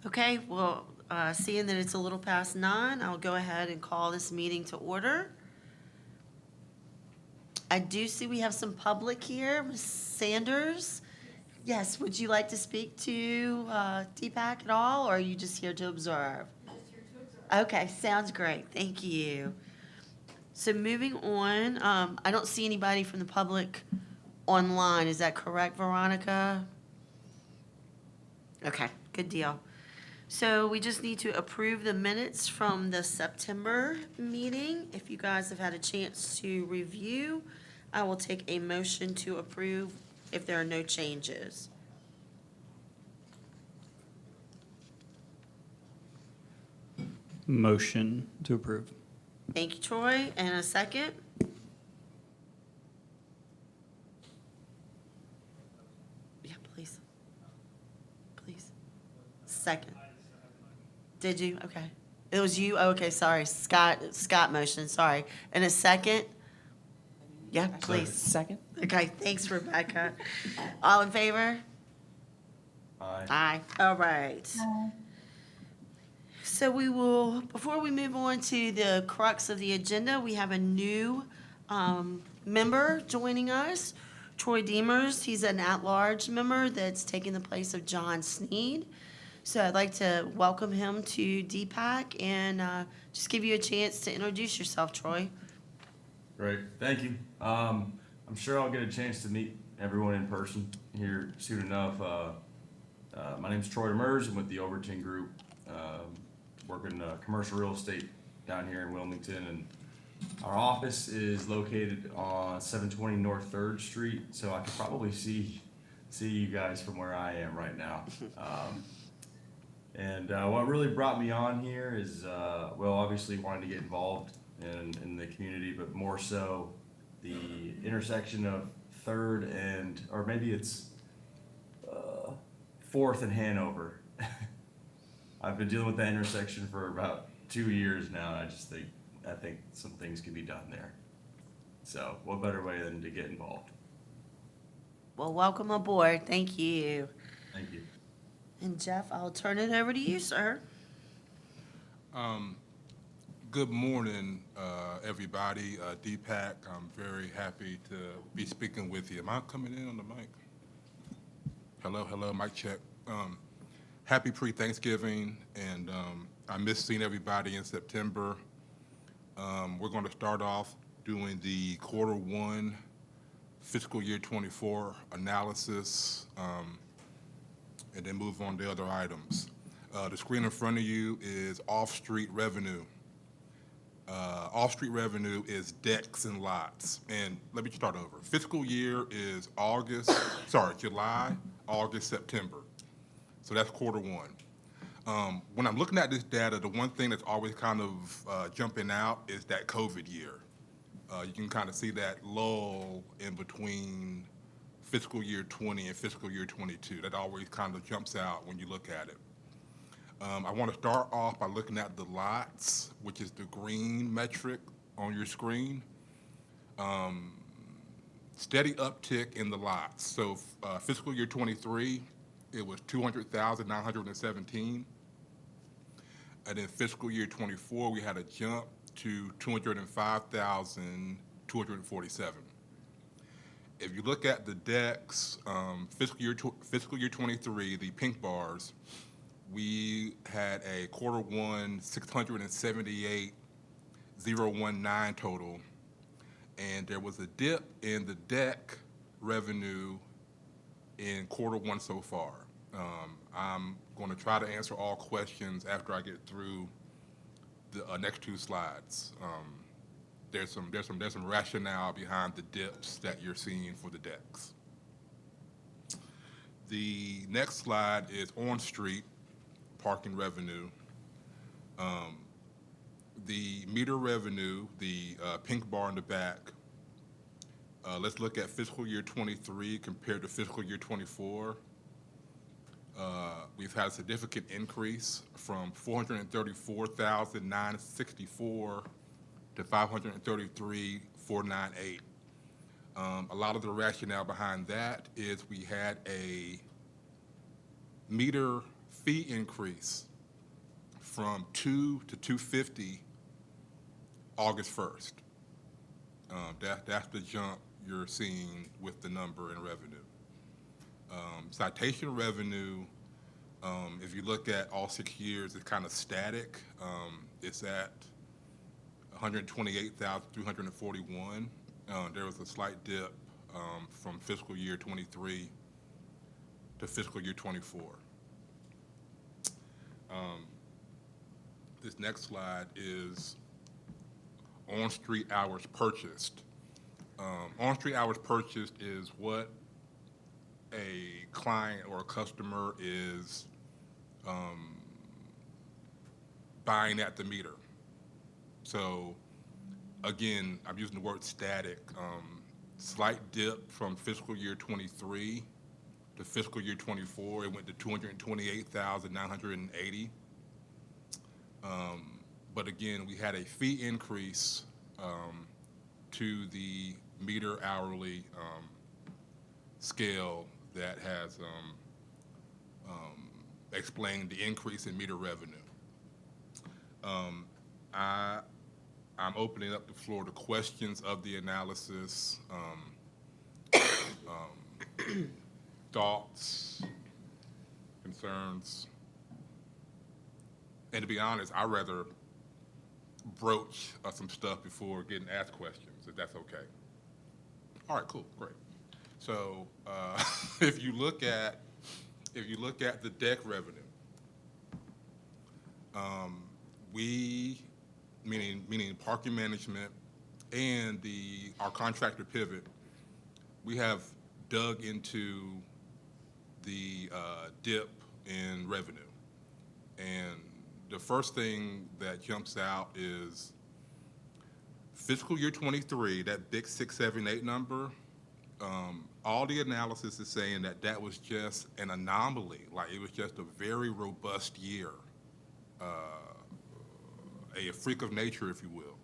Okay, well, seeing that it's a little past 9, I'll go ahead and call this meeting to order. I do see we have some public here. Ms. Sanders? Yes, would you like to speak to DPAC at all, or are you just here to observe? Okay, sounds great. Thank you. So moving on, I don't see anybody from the public online. Is that correct, Veronica? Okay, good deal. So we just need to approve the minutes from the September meeting. If you guys have had a chance to review, I will take a motion to approve if there are no changes. Motion to approve. Thank you, Troy. And a second? Yeah, please. Please. Second. Did you? Okay. It was you? Oh, okay, sorry. Scott motion, sorry. And a second? Yeah, please. Second? Okay, thanks, Rebecca. All in favor? Aye. Aye. All right. So we will, before we move on to the crux of the agenda, we have a new member joining us, Troy Demers. He's an at-large member that's taking the place of John Sneed. So I'd like to welcome him to DPAC and just give you a chance to introduce yourself, Troy. Great, thank you. I'm sure I'll get a chance to meet everyone in person here soon enough. My name's Troy Demers. I'm with the Overton Group, working commercial real estate down here in Wilmington, and our office is located on 720 North 3rd Street, so I could probably see you guys from where I am right now. And what really brought me on here is, well, obviously wanting to get involved in the community, but more so the intersection of 3rd and, or maybe it's 4th and Hanover. I've been dealing with that intersection for about 2 years now, and I think some things can be done there. So what better way than to get involved? Well, welcome aboard. Thank you. Thank you. And Jeff, I'll turn it over to you, sir. Good morning, everybody. DPAC, I'm very happy to be speaking with you. Am I coming in on the mic? Hello, mic check. Happy pre-Thanksgiving, and I missed seeing everybody in September. We're going to start off doing the Q1 fiscal year 24 analysis, and then move on to other items. The screen in front of you is off-street revenue. Off-street revenue is decks and lots. And let me start over. Fiscal year is July, August, September. So that's Q1. When I'm looking at this data, the one thing that's always kind of jumping out is that COVID year. You can kind of see that lull in between fiscal year 20 and fiscal year 22. That always kind of jumps out when you look at it. I want to start off by looking at the lots, which is the green metric on your screen. Steady uptick in the lots. So fiscal year 23, it was 200,917. And in fiscal year 24, we had a jump to 205,247. If you look at the decks, fiscal year 23, the pink bars, we had a Q1 678,019 total, and there was a dip in the deck revenue in Q1 so far. I'm going to try to answer all questions after I get through the next two slides. There's some rationale behind the dips that you're seeing for the decks. The next slide is on-street parking revenue. The meter revenue, the pink bar in the back, let's look at fiscal year 23 compared to fiscal year 24. We've had a significant increase from 434,964 to 533,498. A lot of the rationale behind that is we had a meter fee increase from 2 to 250 August 1st. That's the jump you're seeing with the number in revenue. Citation revenue, if you look at all 6 years, it's kind of static. It's at 128,341. There was a slight dip from fiscal year 23 to fiscal year 24. This next slide is on-street hours purchased. On-street hours purchased is what a client or a customer is buying at the meter. So again, I'm using the word static. Slight dip from fiscal year 23 to fiscal year 24. It went to 228,980. But again, we had a fee increase to the meter hourly scale that has explained the increase in meter revenue. I'm opening up the floor to questions of the analysis, thoughts, concerns. And to be honest, I'd rather broach some stuff before getting asked questions, if that's okay. All right, cool, great. So if you look at the deck revenue, we, meaning parking management and our contractor Pivot, we have dug into the dip in revenue. And the first thing that jumps out is fiscal year 23, that big 678 number, all the analysis is saying that was just an anomaly, like it was just a very robust year, a freak of nature, if you will.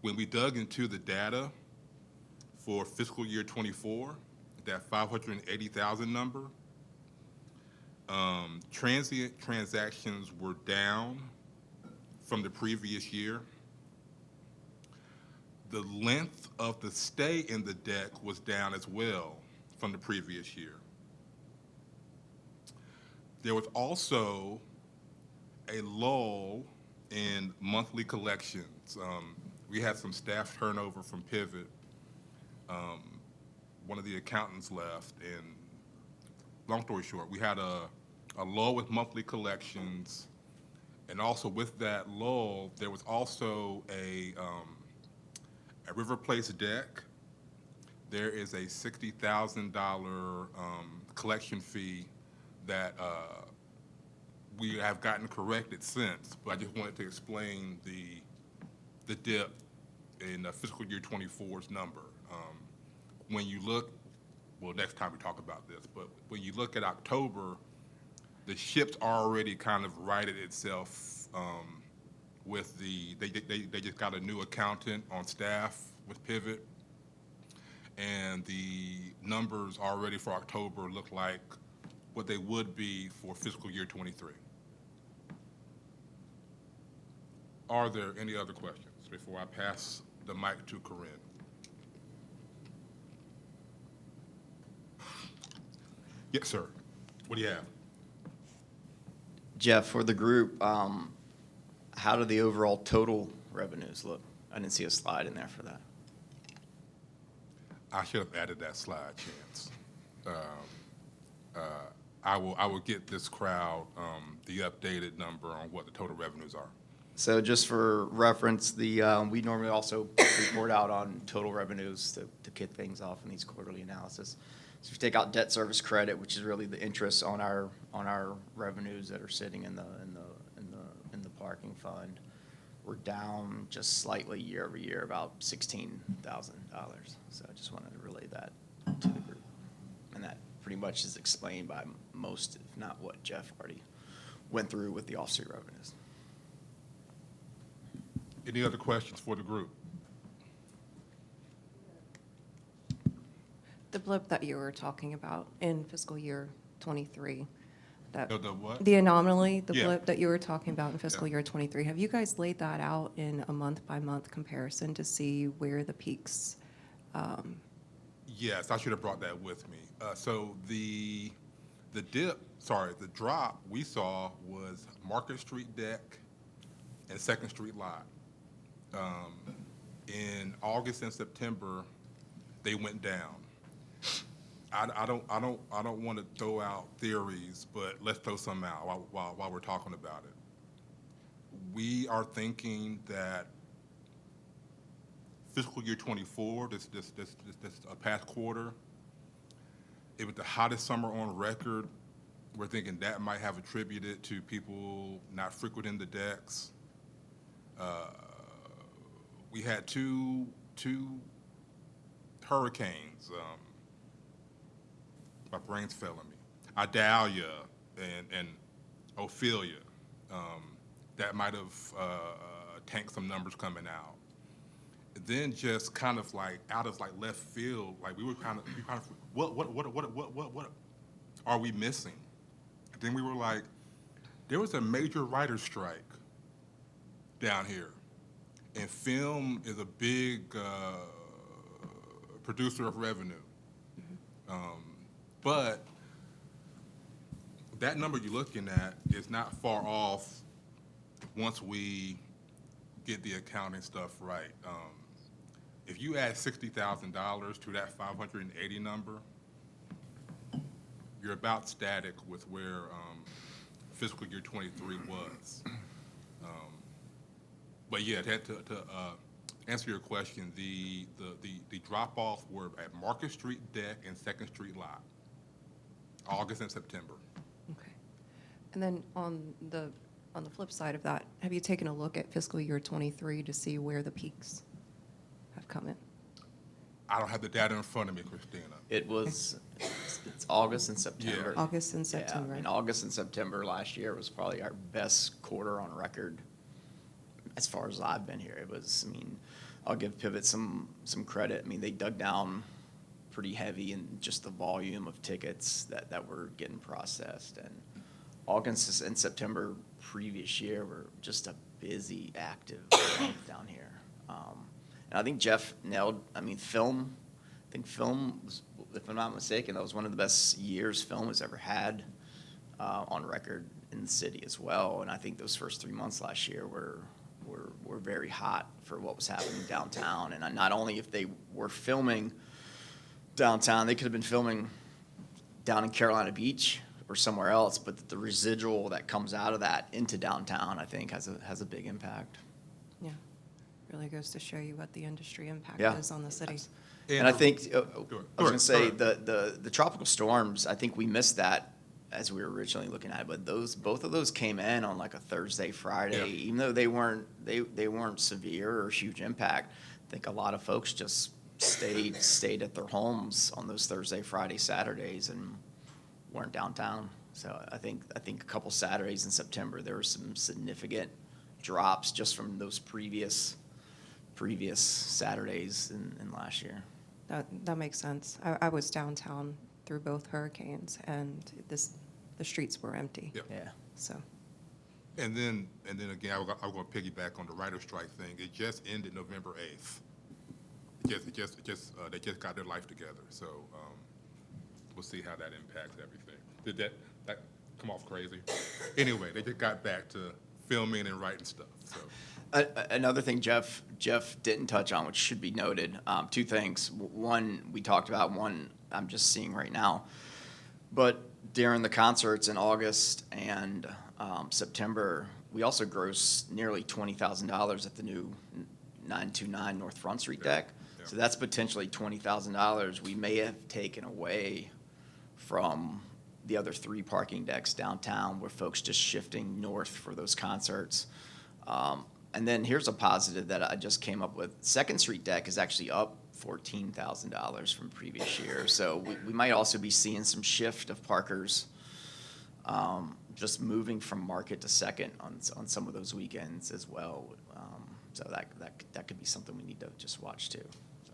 When we dug into the data for fiscal year 24, that 580,000 number, transient transactions were down from the previous year. The length of the stay in the deck was down as well from the previous year. There was also a lull in monthly collections. We had some staff turnover from Pivot. One of the accountants left, and long story short, we had a lull with monthly collections, and also with that lull, there was also a River Place deck. There is a $60,000 collection fee that we have gotten corrected since, but I just wanted to explain the dip in fiscal year 24's number. When you look, well, next time we talk about this, but when you look at October, the ship's already kind of righted itself with they just got a new accountant on staff with Pivot, and the numbers already for October look like what they would be for fiscal year 23. Are there any other questions before I pass the mic to Corinne? Yes, sir. What do you have? Jeff, for the group, how do the overall total revenues look? I didn't see a slide in there for that. I should have added that slide, Chance. I will get this crowd the updated number on what the total revenues are. So just for reference, we normally also report out on total revenues to kick things off in these quarterly analysis. So if you take out debt service credit, which is really the interest on our revenues that are sitting in the parking fund, we're down just slightly year over year, about $16,000. So I just wanted to relay that to the group, and that pretty much is explained by most, if not what Jeff already went through with the off-street revenues. Any other questions for the group? The blip that you were talking about in fiscal year 23, That The what? The anomaly, the Yeah. blip that you were talking about in fiscal Yeah. year '23, have you guys laid that out in a month-by-month comparison to see where the peaks? Yes, I should have brought that with me. So the drop we saw was Market Street deck and Second Street lot. In August and September, they went down. I don't want to throw out theories, but let's throw some out while we're talking about it. We are thinking that fiscal year '24, this past quarter, it was the hottest summer on record. We're thinking that might have attributed to people not frequenting the decks. We had two hurricanes. My brain's failing me. Idalia and Ophelia. That might have tanked some numbers coming out. Then just kind of like out of like left field, like we kind of what are we missing? Then we were like, there was a major writer's strike down here, and film is a big producer of revenue. But that number you're looking at is not far off once we get the accounting stuff right. If you add $60,000 to that 580 number, you're about static with where fiscal year '23 was. But yeah, to answer your question, the drop-off were at Market Street deck and Second Street lot, August and September. Okay. And then on the flip side of that, have you taken a look at fiscal year '23 to see where the peaks have come in? I don't have the data in front of me, Christina. It's August and September. August and Yeah, September. in August and September last year was probably our best quarter on record as far as I've been here. It was, I mean, I'll give Pivot some credit. I mean, they dug down pretty heavy in just the volume of tickets that were getting processed. And August and September previous year were just a busy, active month down here. And I think Jeff nailed, I mean, film was, if I'm not mistaken, that was one of the best years film has ever had on record in the city as well. And I think those first 3 months last year were very hot for what was happening downtown. And not only if they were filming downtown, they could have been filming down in Carolina Beach or somewhere else, but the residual that comes out of that into downtown, I think, has a big impact. Yeah. Really goes to show you what the industry impact Yeah. is on the city. And I think, I was Go gonna ahead, say, go ahead. the tropical storms, I think we missed that as we were originally looking at it, but both of those came in on like a Thursday, Friday, Yeah. even though they weren't severe or huge impact. I think a lot of folks just stayed at their homes on those Thursday, Friday, Saturdays and weren't downtown. So I think a couple Saturdays in September, there were some significant drops just from those previous Saturdays in last year. That makes sense. I was downtown through both hurricanes, and the streets were empty. Yep. Yeah. So, And then again, I'm going to piggyback on the writer's strike thing. It just ended November 8th. They just got their life together. So we'll see how that impacts everything. Did that come off crazy? Anyway, they just got back to filming and writing stuff. So Another thing Jeff didn't touch on, which should be noted, two things. One, we talked about, one I'm just seeing right now. But during the concerts in August and September, we also grossed nearly $20,000 at the new 929 North Front Street deck. Yeah. So that's potentially $20,000 we may have taken away from the other 3 parking decks downtown where folks just shifting north for those concerts. And then here's a positive that I just came up with. Second Street deck is actually up $14,000 from previous year. So we might also be seeing some shift of parkers just moving from Market to Second on some of those weekends as well. So that could be something we need to just watch too. So.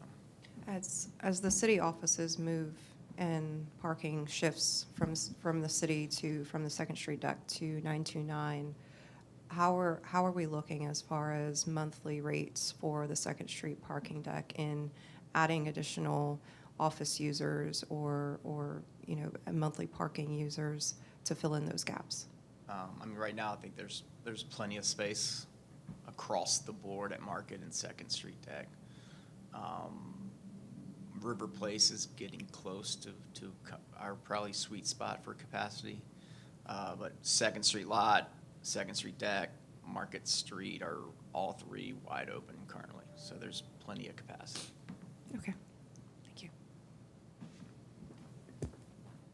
as the city offices move and parking shifts from the city from the Second Street deck to 929, how are we looking as far as monthly rates for the Second Street parking deck in adding additional office users or monthly parking users to fill in those gaps? I mean, right now, I think there's plenty of space across the board at Market and Second Street Deck. River Place is getting close to our probably sweet spot for capacity. But Second Street Lot, Second Street Deck, Market Street are all three wide open currently. So there's plenty of capacity. Okay, thank you.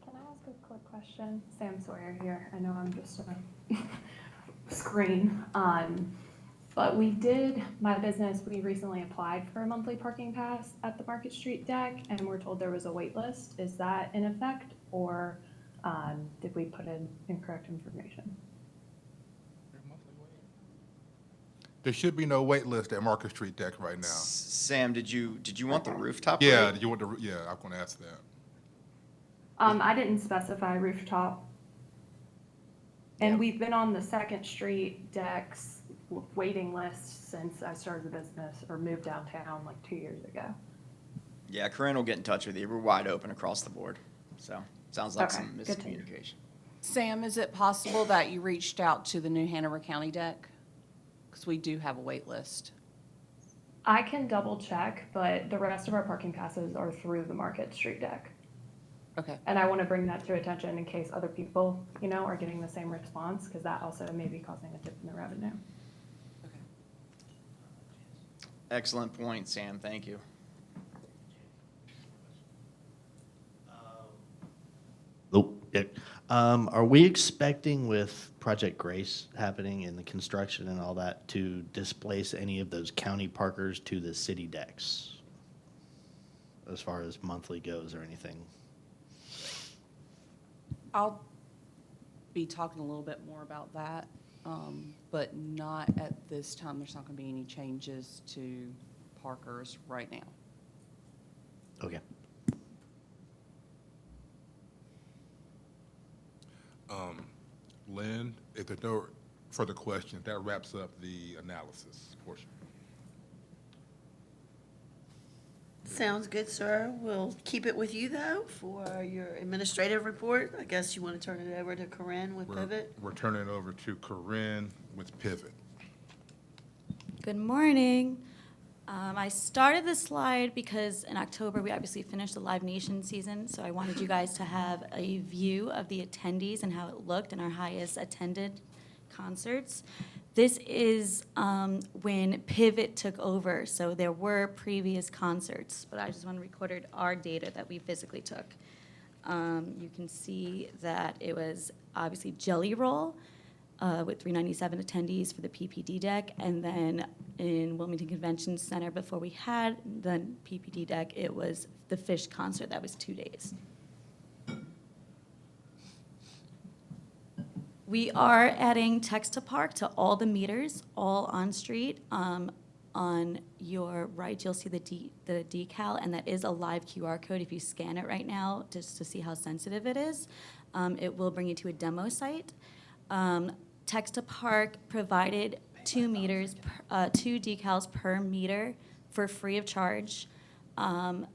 Can I ask a quick question? Sam Sawyer here. I know I'm just a screen. But my business, we recently applied for a monthly parking pass at the Market Street deck, and we're told there was a wait list. Is that in effect, or did we put in incorrect information? There should be no wait list at Market Street Deck right now. Sam, did you want the rooftop Yeah, rate? you want to, yeah, I'm gonna ask that. I didn't specify rooftop. And Yeah. we've been on the Second Street decks waiting list since I started the business or moved downtown like 2 years ago. Yeah, Corinne will get in touch with you. We're wide open across the board. So sounds like Okay, some good to hear. miscommunication. Sam, is it possible that you reached out to the New Hanover County deck? Because we do have a wait list. I can double check, but the rest of our parking passes are through the Market Street deck. Okay. And I want to bring that to attention in case other people, are getting the same response, because that also may be causing a dip in the revenue. Okay. Excellent point, Sam. Thank you. Oh, yeah. Are we expecting with Project Grace happening in the construction and all that to displace any of those county parkers to the city decks? As far as monthly goes or anything? I'll be talking a little bit more about that, but not at this time. There's not going to be any changes to parkers right now. Okay. Lynn, if there's no further questions, that wraps up the analysis portion. Sounds good, sir. We'll keep it with you, though, for your administrative report. I guess you want to turn it over to Corinne with Pivot? We're turning it over to Corinne with Pivot. Good morning. I started this slide because in October, we obviously finished the Live Nation season, so I wanted you guys to have a view of the attendees and how it looked in our highest attended concerts. This is when Pivot took over, so there were previous concerts, but I just want to record our data that we physically took. You can see that it was obviously Jelly Roll with 397 attendees for the PPD deck, and then in Wilmington Convention Center, before we had the PPD deck, it was the Fish concert. That was 2 days. We are adding text to park to all the meters, all on street. On your right, you'll see the decal, and that is a live QR code. If you scan it right now, just to see how sensitive it is, it will bring you to a demo site. Text to park provided 2 meters, 2 decals per meter for free of charge.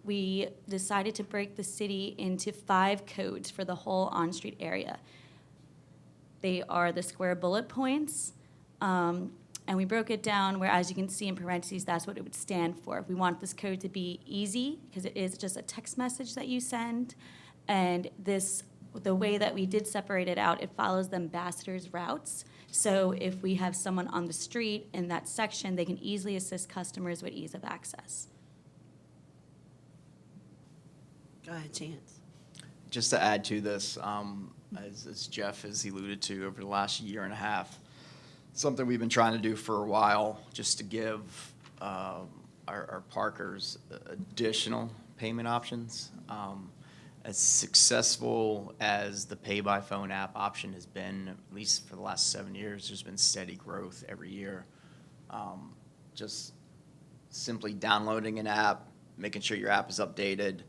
We decided to break the city into 5 codes for the whole on-street area. They are the square bullet points, and we broke it down where, as you can see in parentheses, that's what it would stand for. We want this code to be easy, because it is just a text message that you send, and the way that we did separate it out, it follows the ambassadors' routes. So if we have someone on the street in that section, they can easily assist customers with ease of access. Go ahead, Chance. Just to add to this, as Jeff has alluded to over the last year and a half, something we've been trying to do for a while, just to give our parkers additional payment options. As successful as the pay-by-phone app option has been, at least for the last 7 years, there's been steady growth every year. Just simply downloading an app, making sure your app is updated,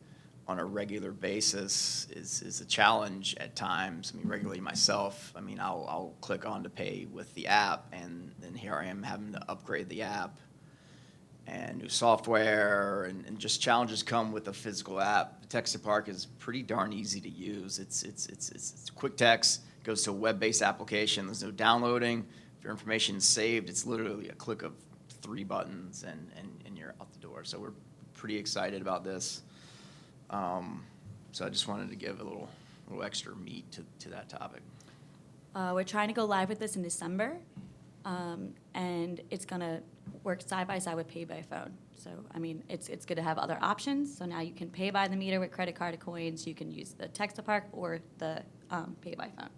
on a regular basis is a challenge at times. I mean, regularly myself, I mean, I'll click on to pay with the app, and then here I am having to upgrade the app and new software, and just challenges come with a physical app. Text2Park is pretty darn easy to use. It's quick text, goes to a web-based application. There's no downloading. If your information is saved, it's literally a click of 3 buttons, and you're out the door. So we're pretty excited about this. So I just wanted to give a little extra meat to that topic. We're trying to go live with this in December, and it's gonna work side by side with pay by phone. So, I mean, it's good to have other options. So now you can pay by the meter with credit card or coins. You can use the Text2Park or the pay by phone.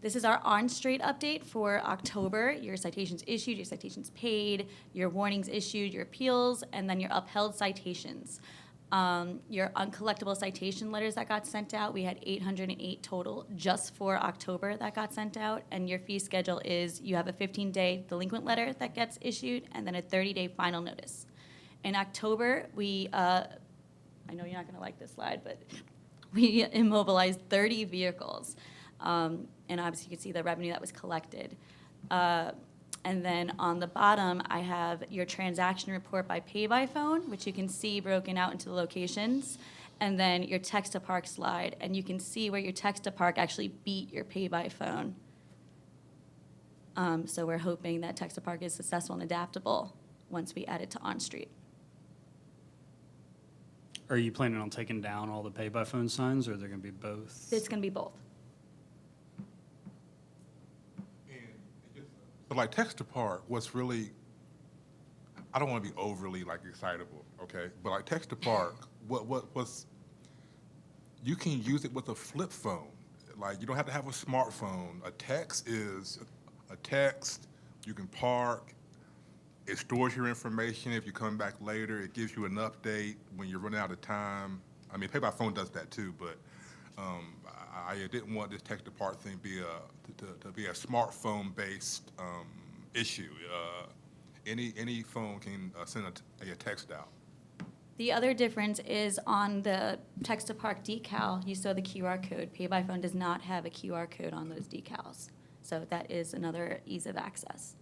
This is our on-street update for October. Your citations issued, your citations paid, your warnings issued, your appeals, and then your upheld citations. Your uncollectible citation letters that got sent out, we had 808 total just for October that got sent out. And your fee schedule is you have a 15-day delinquent letter that gets issued and then a 30-day final notice. In October, I know you're not going to like this slide, but we immobilized 30 vehicles. And obviously you can see the revenue that was collected. And then on the bottom, I have your transaction report by pay by phone, which you can see broken out into the locations, and then your Text2Park slide, and you can see where your Text2Park actually beat your pay by phone. So we're hoping that Text2Park is successful and adaptable once we add it to OnStreet. Are you planning on taking down all the pay-by-phone signs, or are there going to be both? It's going to be both. But like Text2Park, what's really, I don't want to be overly like excitable, okay? But like Text2Park, what's, you can use it with a flip phone. Like you don't have to have a smartphone. A text is a text. You can park. It stores your information. If you come back later, it gives you an update when you're running out of time. I mean, pay by phone does that too, but I didn't want this Text2Park thing to be a smartphone-based issue. Any phone can send a text out. The other difference is on the Text2Park decal, you saw the QR code. Pay by phone does not have a QR code on those decals. So that is another ease of access.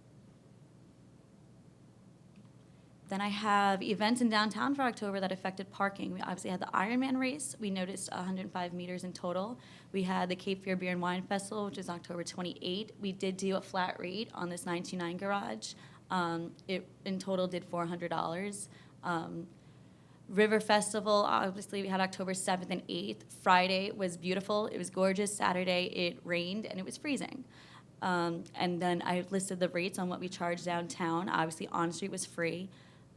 Then I have events in downtown for October that affected parking. We obviously had the Ironman race. We noticed 105 meters in total. We had the Cape Fear Beer and Wine Festival, which is October 28. We did do a flat rate on this 929 garage. It in total did $400. River Festival, obviously we had October 7th and 8th. Friday was beautiful. It was gorgeous. Saturday it rained and it was freezing. And then I listed the rates on what we charged downtown. Obviously on-street was free.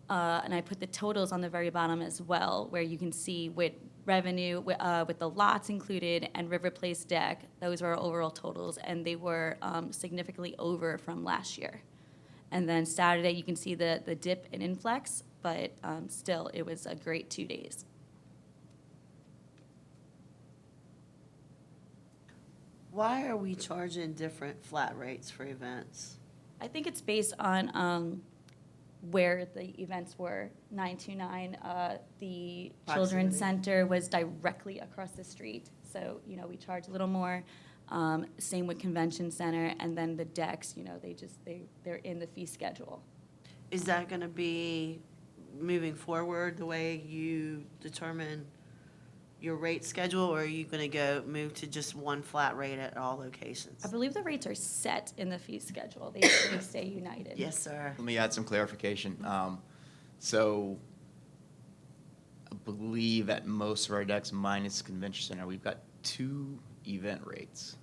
And I put the totals on the very bottom as well, where you can see with revenue, with the lots included and River Place deck, those were our overall totals, and they were significantly over from last year. And then Saturday, you can see the dip in influx, but still, it was a great 2 days. Why are we charging different flat rates for events? I think it's based on where the events were. 929, the Children's Proximity. Center was directly across the street, so, you know, we charge a little more. Same with Convention Center, and then the decks, you know, they're in the fee schedule. Is that going to be moving forward the way you determine your rate schedule, or are you going to move to just one flat rate at all locations? I believe the rates are set in the fee schedule. They stay united. Yes, sir. Let me add some clarification. So I believe at most of our decks, minus Convention Center, we've got 2 event rates.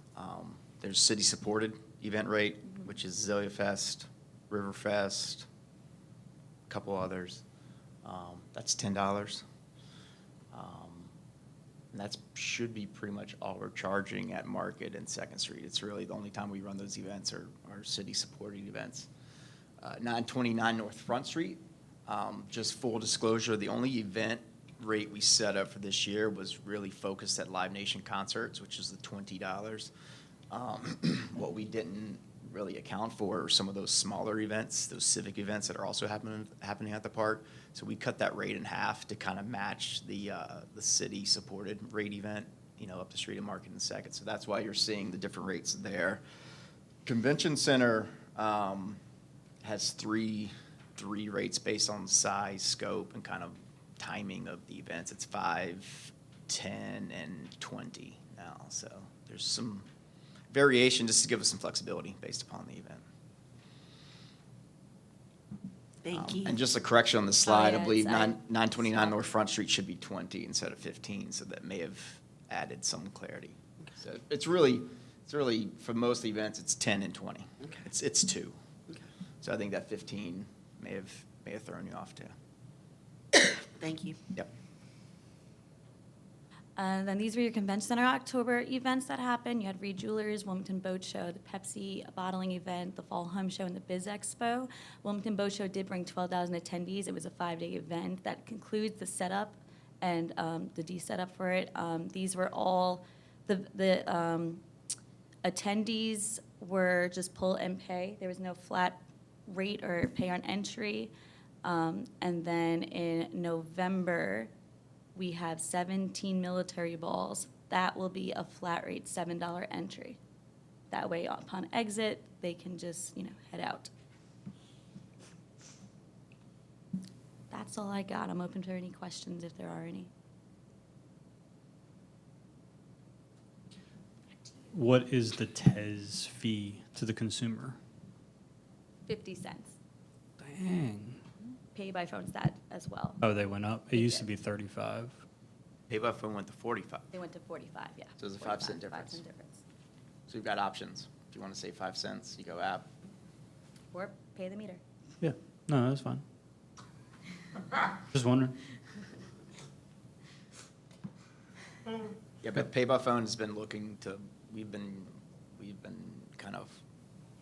There's city-supported event rate, which is Azalea Fest, River Fest, a couple others. That's $10. And that should be pretty much all we're charging at Market and Second Street. It's really the only time we run those events are city-supported events. 929 North Front Street, just full disclosure, the only event rate we set up for this year was really focused at Live Nation concerts, which is the $20. What we didn't really account for some of those smaller events, those civic events that are also happening at the park. So we cut that rate in half to kind of match the city-supported rate event, up the street and Market and Second. So that's why you're seeing the different rates there. Convention Center has three rates based on size, scope, and kind of timing of the events. It's 5, 10, and 20 now. So there's some variation just to give us some flexibility based upon the event. Thank you. And just a correction on the slide, yeah, I believe it's, 929 stop. North Front Street should be 20 instead of 15, so that may have added some clarity. So it's really, for most events, it's 10 and 20. Okay. It's 2. Okay. So I think that 15 may have thrown you off too. Thank you. Yep. And then these were your Convention Center October events that happened. You had Reed Jewelers, Wilmington Boat Show, the Pepsi bottling event, the Fall Home Show, and the Biz Expo. Wilmington Boat Show did bring 12,000 attendees. It was a 5-day event that concludes the setup and the de-setup for it. These were all, the attendees were just pull and pay. There was no flat rate or pay on entry. And then in November, we have 17 military balls. That will be a flat rate $7 entry. That way, upon exit, they can just, head out. That's all I got. I'm open to any questions if there are any. What is the TES fee to the consumer? 50 cents. Dang. Pay by phone stat as well. Oh, they went up? It used to be 35. Pay by phone went to 45. They went to 45, yeah. So there's a 5 cent 45, difference. 5 cent difference. So you've got options. If you want to save 5 cents, you go app. Or pay the meter. Yeah, no, that's fine. Just wondering. Yeah, but pay by phone has been looking to, we've been kind of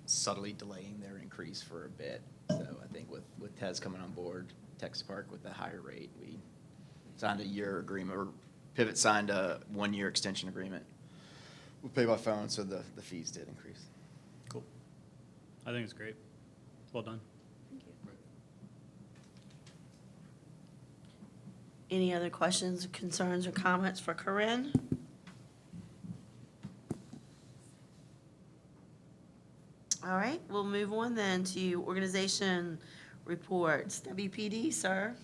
subtly delaying their increase for a bit. So I think with Tez coming on board, Texas Park with the higher rate, we signed a year agreement, or Pivot signed a 1-year extension agreement with pay by phone, so the fees did increase. Cool. I think it's great. Well done. Thank you. Any other questions, concerns, or comments for Corinne? All right, we'll move on then to organization reports. WPD, sir?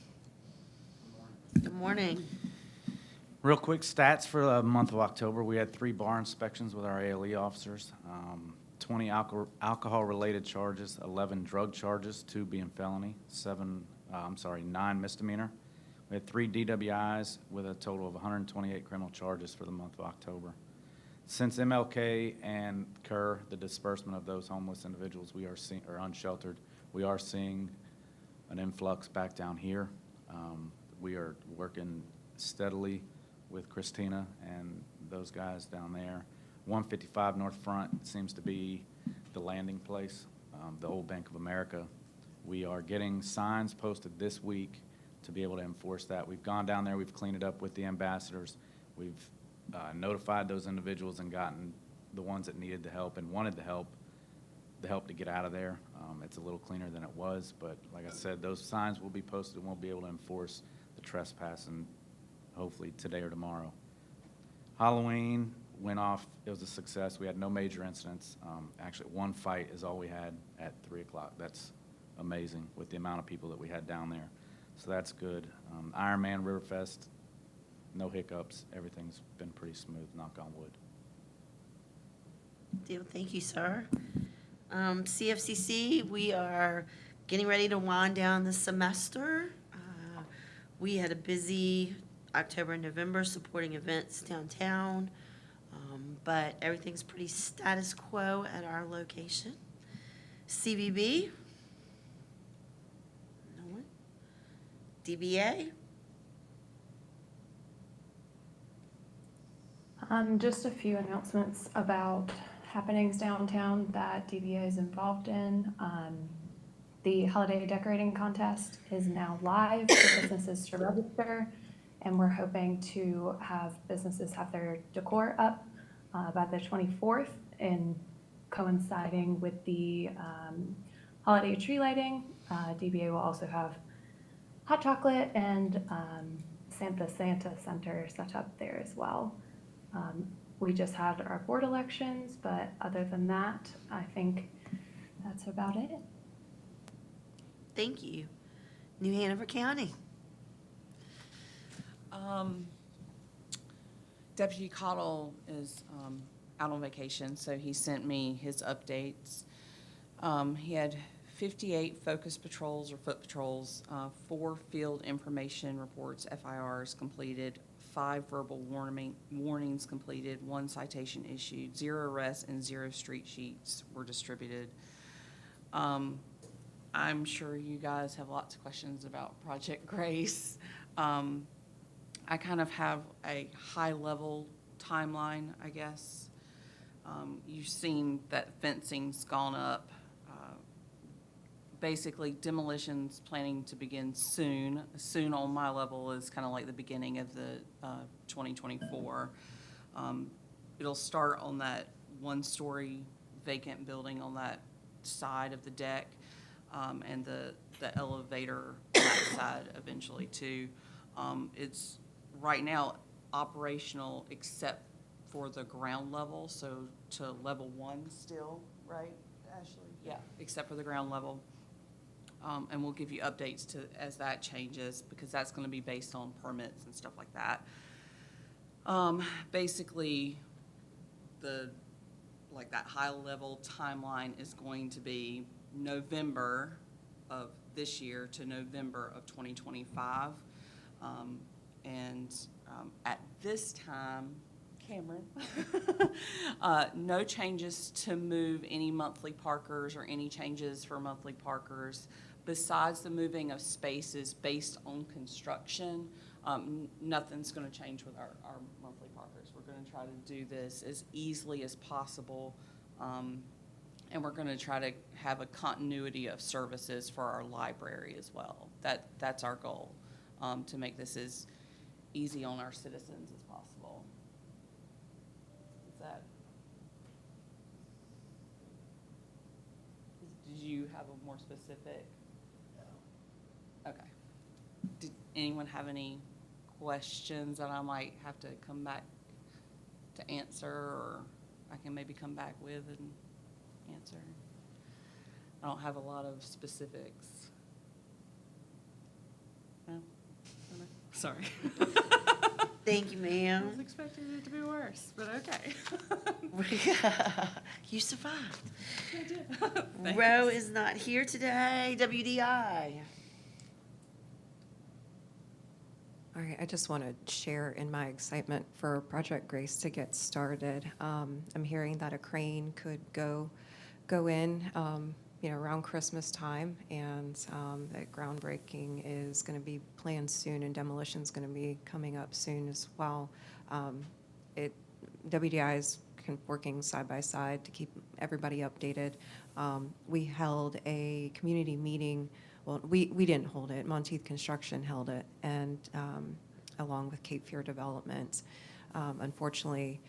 Good morning. Real quick stats for the month of October. We had 3 bar inspections with our ALE officers, 20 alcohol-related charges, 11 drug charges, 2 being felony, 9 misdemeanor. We had 3 DWIs with a total of 128 criminal charges for the month of October. Since MLK and Kerr, the disbursement of those homeless individuals we are seeing, or unsheltered, we are seeing an influx back down here. We are working steadily with Christina and those guys down there. 155 North Front seems to be the landing place, the old Bank of America. We are getting signs posted this week to be able to enforce that. We've gone down there, we've cleaned it up with the ambassadors. We've notified those individuals and gotten the ones that needed the help and wanted the help to get out of there. It's a little cleaner than it was, but like I said, those signs will be posted and we'll be able to enforce the trespass, and hopefully today or tomorrow. Halloween went off. It was a success. We had no major incidents. Actually, 1 fight is all we had at 3 o'clock. That's amazing with the amount of people that we had down there. So that's good. Ironman Riverfest, no hiccups. Everything's been pretty smooth, knock on wood. Deal. Thank you, sir. CFCC, we are getting ready to wind down the semester. We had a busy October and November supporting events downtown, but everything's pretty status quo at our location. CVB? No one? DBA? Just a few announcements about happenings downtown that DBA is involved in. The holiday decorating contest is now live for businesses to register, and we're hoping to have businesses have their decor up by the 24th in coinciding with the holiday tree lighting. DBA will also have hot chocolate and Santa Center set up there as well. We just had our board elections, but other than that, I think that's about it. Thank you. New Hanover County. Deputy Cottle is out on vacation, so he sent me his updates. He had 58 focus patrols or foot patrols, 4 field information reports, FIRs completed, 5 verbal warnings completed, 1 citation issued, 0 arrests, and 0 street sheets were distributed. I'm sure you guys have lots of questions about Project Grace. I kind of have a high-level timeline, I guess. You've seen that fencing's gone up. Basically, demolition's planning to begin soon. Soon on my level is kind of like the beginning of the 2024. It'll start on that 1-story vacant building on that side of the deck, and the elevator on that side eventually too. It's right now operational except for the ground level, so to level 1 still, right, Ashley? Yeah, except for the ground level. And we'll give you updates as that changes, because that's going to be based on permits and stuff like that. Basically, that high level timeline is going to be November of this year to November of 2025. At this time, Cameron, no changes to move any monthly parkers or any changes for monthly parkers. Besides the moving of spaces based on construction, nothing's going to change with our monthly parkers. We're going to try to do this as easily as possible, and we're going to try to have a continuity of services for our library as well. That's our goal, to make this as easy on our citizens as possible. Did you have a more specific? No. Okay. Did anyone have any questions that I might have to come back to answer, or I can maybe come back with and answer? I don't have a lot of specifics. No? No? Sorry. Thank you, I was ma'am. expecting it to be worse, but okay. You survived. I did. Roe is not here today. WDI. All right, I just want to share in my excitement for Project Grace to get started. I'm hearing that a crane could go in, around Christmas time, and that groundbreaking is going to be planned soon, and demolition is going to be coming up soon as well. WDI is working side by side to keep everybody updated. We held a community meeting. Well, we didn't hold it. Monteith Construction held it, and along with Cape Fear Development. Unfortunately,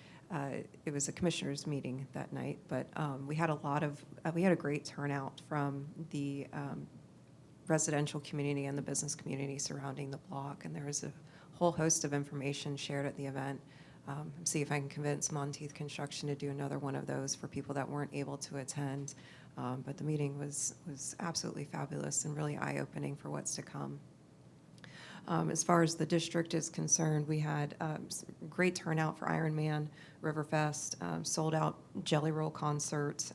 it was a commissioners meeting that night, but we had a great turnout from the residential community and the business community surrounding the block, and there was a whole host of information shared at the event. See if I can convince Monteith Construction to do another one of those for people that weren't able to attend. But the meeting was absolutely fabulous and really eye-opening for what's to come. As far as the district is concerned, we had great turnout for Ironman, Riverfest, sold-out Jelly Roll concert,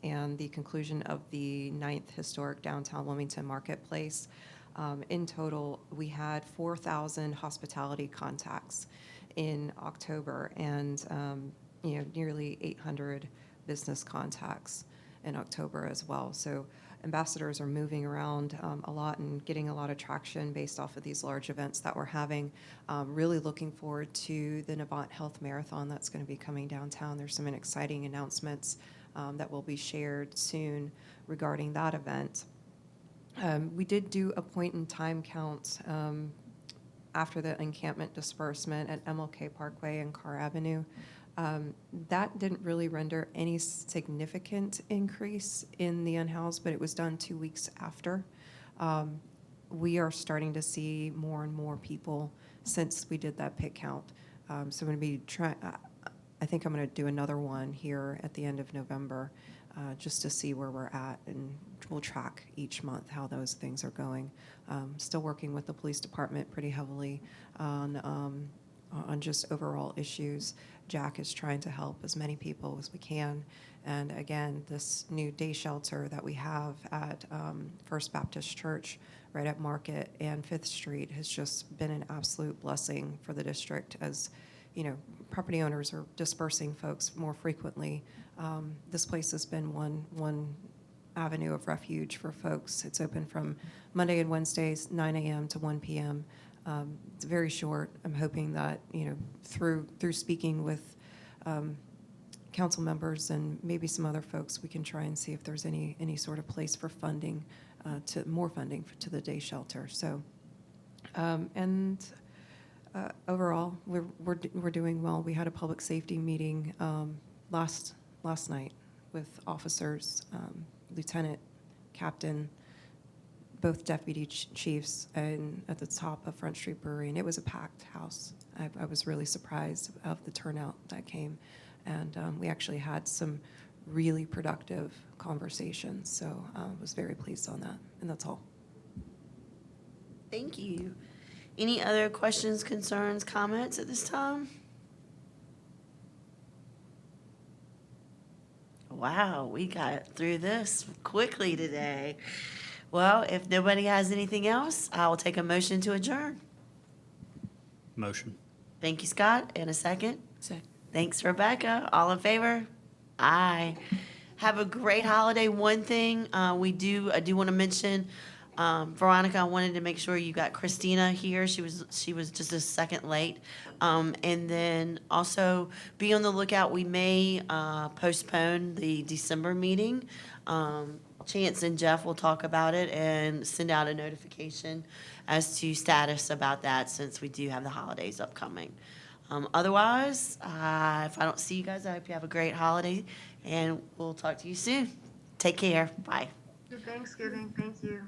and the conclusion of the 9th Historic Downtown Wilmington Marketplace. In total, we had 4,000 hospitality contacts in October, and nearly 800 business contacts in October as well. So ambassadors are moving around a lot and getting a lot of traction based off of these large events that we're having. Really looking forward to the Navant Health Marathon that's going to be coming downtown. There's some exciting announcements that will be shared soon regarding that event. We did do a point-in-time count after the encampment disbursement at MLK Parkway and Carr Avenue. That didn't really render any significant increase in the unhoused, but it was done 2 weeks after. We are starting to see more and more people since we did that pit count. So I'm going to be trying, I think I'm going to do another one here at the end of November, just to see where we're at, and we'll track each month how those things are going. Still working with the police department pretty heavily on just overall issues. Jack is trying to help as many people as we can. And again, this new day shelter that we have at First Baptist Church right at Market and Fifth Street has just been an absolute blessing for the district. As you know, property owners are dispersing folks more frequently. This place has been one avenue of refuge for folks. It's open from Monday and Wednesdays, 9 a.m. to 1 p.m. It's very short. I'm hoping that, through speaking with council members and maybe some other folks, we can try and see if there's any sort of place for funding, more funding to the day shelter. So, overall, we're doing well. We had a public safety meeting last night with officers, lieutenant, captain, both deputy chiefs, and at the top of Front Street Brewery, and it was a packed house. I was really surprised of the turnout that came, and we actually had some really productive conversations, so I was very pleased on that, and that's all. Thank you. Any other questions, concerns, comments at this time? Wow, we got through this quickly today. Well, if nobody has anything else, I will take a motion to adjourn. Motion. Thank you, Scott. And a second? Second. Thanks, Rebecca. All in favor? Aye. Have a great holiday. One thing, I do want to mention, Veronica, I wanted to make sure you got Christina here. She was just a second late. And then also be on the lookout. We may postpone the December meeting. Chance and Jeff will talk about it and send out a notification as to status about that, since we do have the holidays upcoming. Otherwise, if I don't see you guys, I hope you have a great holiday, and we'll talk to you soon. Take care. Bye. Good Thanksgiving. Thank you.